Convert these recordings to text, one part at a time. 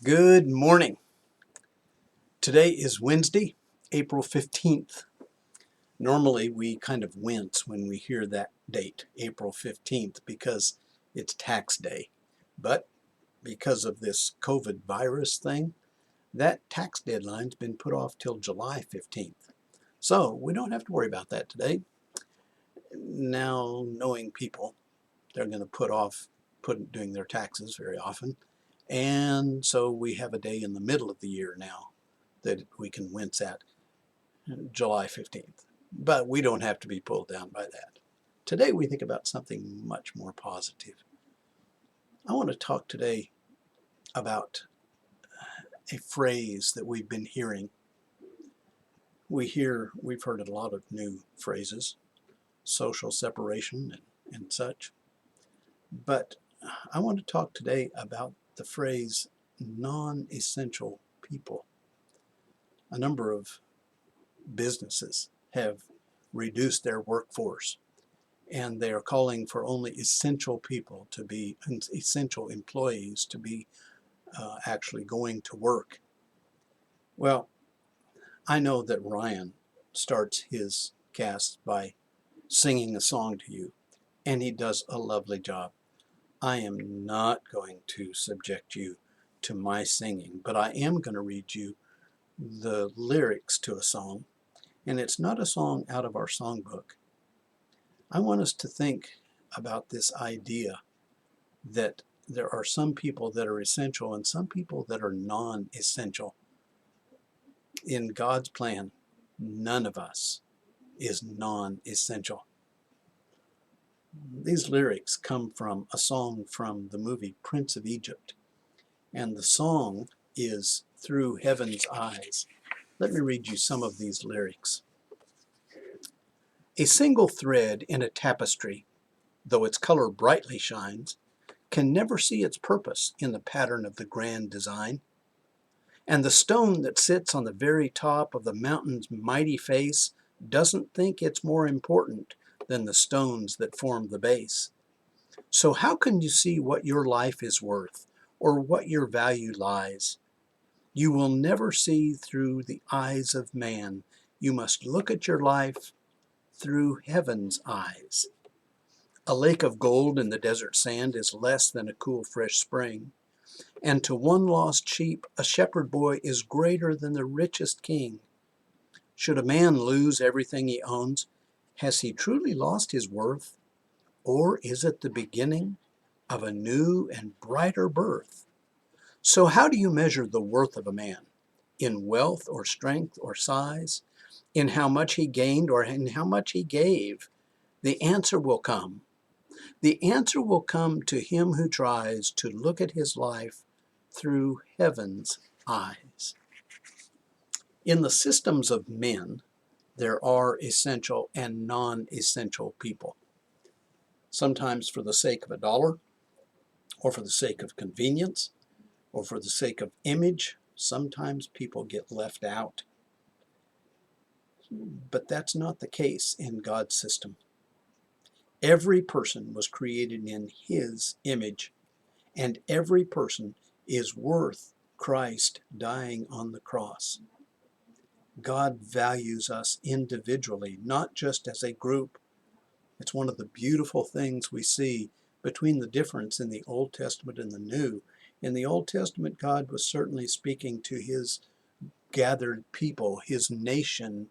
Good morning. Today is Wednesday, April 15th. Normally we kind of wince when we hear that date, April 15th, because it's tax day. But because of this COVID virus thing, that tax deadline's been put off till July 15th. So we don't have to worry about that today. Now, knowing people, they're going to put off doing their taxes very often. And so we have a day in the middle of the year now that we can wince at, July 15th. But we don't have to be pulled down by that. Today we think about something much more positive. I want to talk today about a phrase that we've been hearing. We've heard a lot of new phrases, social separation and such. But I want to talk today about the phrase non-essential people. A number of businesses have reduced their workforce, and they are calling for only essential people to be, essential employees to be actually going to work. Well, I know that Ryan starts his cast by singing a song to you, and he does a lovely job. I am not going to subject you to my singing, but I am going to read you the lyrics to a song, and it's not a song out of our songbook. I want us to think about this idea that there are some people that are essential and some people that are non-essential. In God's plan, none of us is non-essential. These lyrics come from a song from the movie Prince of Egypt, and the song is Through Heaven's Eyes. Let me read you some of these lyrics. A single thread in a tapestry, though its color brightly shines, can never see its purpose in the pattern of the grand design. And the stone that sits on the very top of the mountain's mighty face doesn't think it's more important than the stones that form the base. So how can you see what your life is worth or what your value lies? You will never see through the eyes of man. You must look at your life through heaven's eyes. A lake of gold in the desert sand is less than a cool, fresh spring. And to one lost sheep, a shepherd boy is greater than the richest king. Should a man lose everything he owns, has he truly lost his worth? Or is it the beginning of a new and brighter birth? So how do you measure the worth of a man? In wealth or strength or size? In how much he gained or in how much he gave? The answer will come. The answer will come to him who tries to look at his life through heaven's eyes. In the systems of men, there are essential and non-essential people. Sometimes for the sake of a dollar, or for the sake of convenience, or for the sake of image, sometimes people get left out. But that's not the case in God's system. Every person was created in His image, and every person is worth Christ dying on the cross. God values us individually, not just as a group. It's one of the beautiful things we see between the difference in the Old Testament and the New. In the Old Testament, God was certainly speaking to His gathered people, His nation.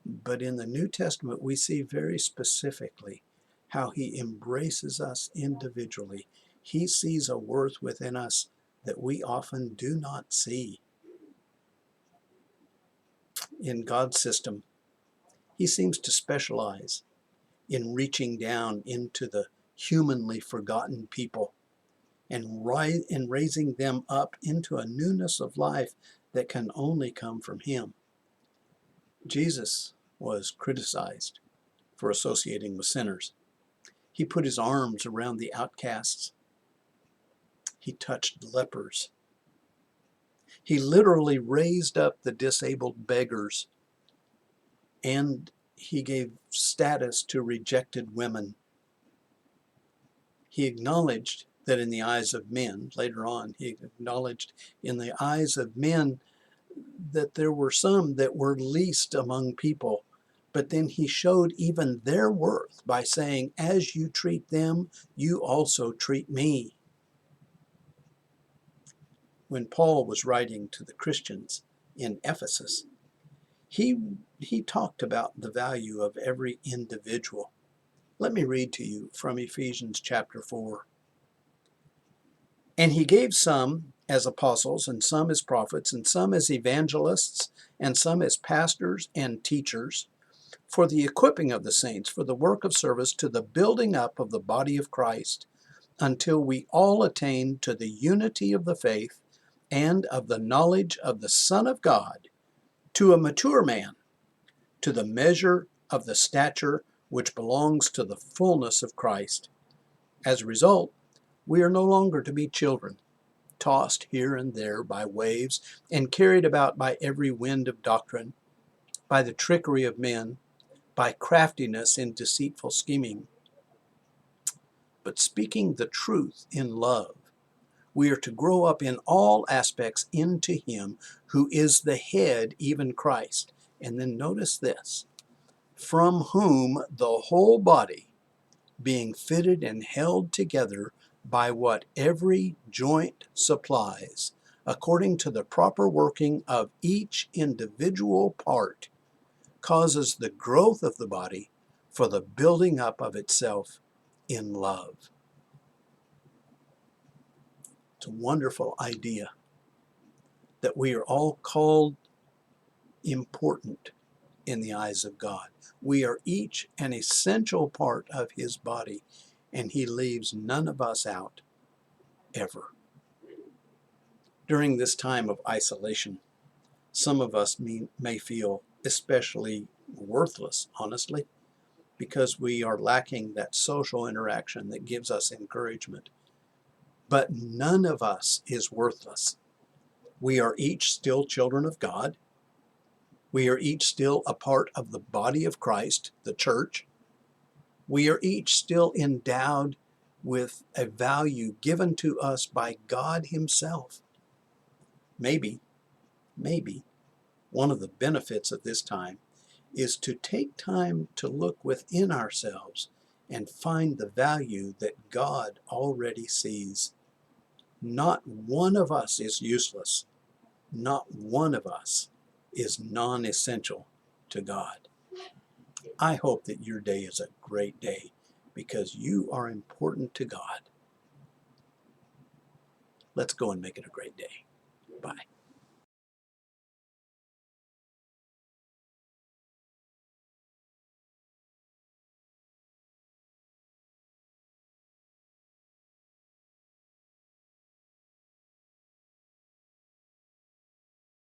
But in the New Testament, we see very specifically how He embraces us individually. He sees a worth within us that we often do not see. In God's system, He seems to specialize in reaching down into the humanly forgotten people and raising them up into a newness of life that can only come from Him. Jesus was criticized for associating with sinners. He put His arms around the outcasts. He touched lepers. He literally raised up the disabled beggars, and He gave status to rejected women. He acknowledged that in the eyes of men, later on, he acknowledged in the eyes of men that there were some that were least among people. But then he showed even their worth by saying, as you treat them, you also treat me. When Paul was writing to the Christians in Ephesus, he talked about the value of every individual. Let me read to you from Ephesians chapter 4. And he gave some as apostles, and some as prophets, and some as evangelists, and some as pastors and teachers, for the equipping of the saints, for the work of service, to the building up of the body of Christ, until we all attain to the unity of the faith and of the knowledge of the Son of God, to a mature man, to the measure of the stature which belongs to the fullness of Christ. As a result, we are no longer to be children, tossed here and there by waves and carried about by every wind of doctrine, by the trickery of men, by craftiness and deceitful scheming. But speaking the truth in love, we are to grow up in all aspects into Him who is the head, even Christ. And then notice this, from whom the whole body, being fitted and held together by what every joint supplies, according to the proper working of each individual part, causes the growth of the body for the building up of itself in love. It's a wonderful idea that we are all called important in the eyes of God. We are each an essential part of His body, and He leaves none of us out, ever. During this time of isolation, some of us may feel especially worthless, honestly, because we are lacking that social interaction that gives us encouragement. But none of us is worthless. We are each still children of God. We are each still a part of the body of Christ, the church. We are each still endowed with a value given to us by God Himself. Maybe one of the benefits of this time is to take time to look within ourselves and find the value that God already sees. Not one of us is useless. Not one of us is non-essential to God. I hope that your day is a great day because you are important to God. Let's go and make it a great day.